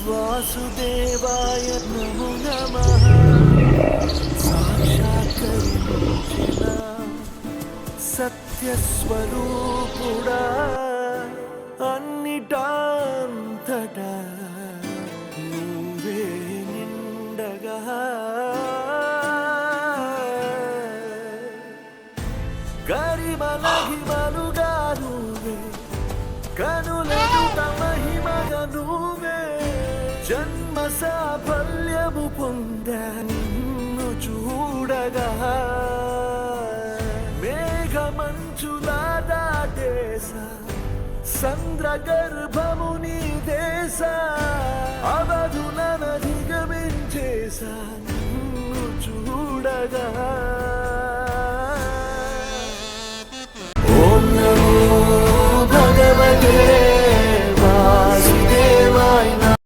వాసుదేవాయ నమో నమః సాక్షాత్కరించిన సత్యస్వరూపుడా అన్నిటాంతటా నువ్వే నిండగా గరిమలహిమలుగా నువ్వే కనులెదుట మహిమగా నువ్వే జన్మ సాఫల్యము పొందా నిన్ను చూడగా మేఘమంచులా దాటేసా సంద్ర గర్భము నీ దేశ అవధులను అధిగమించేసా నిన్ను చూడగా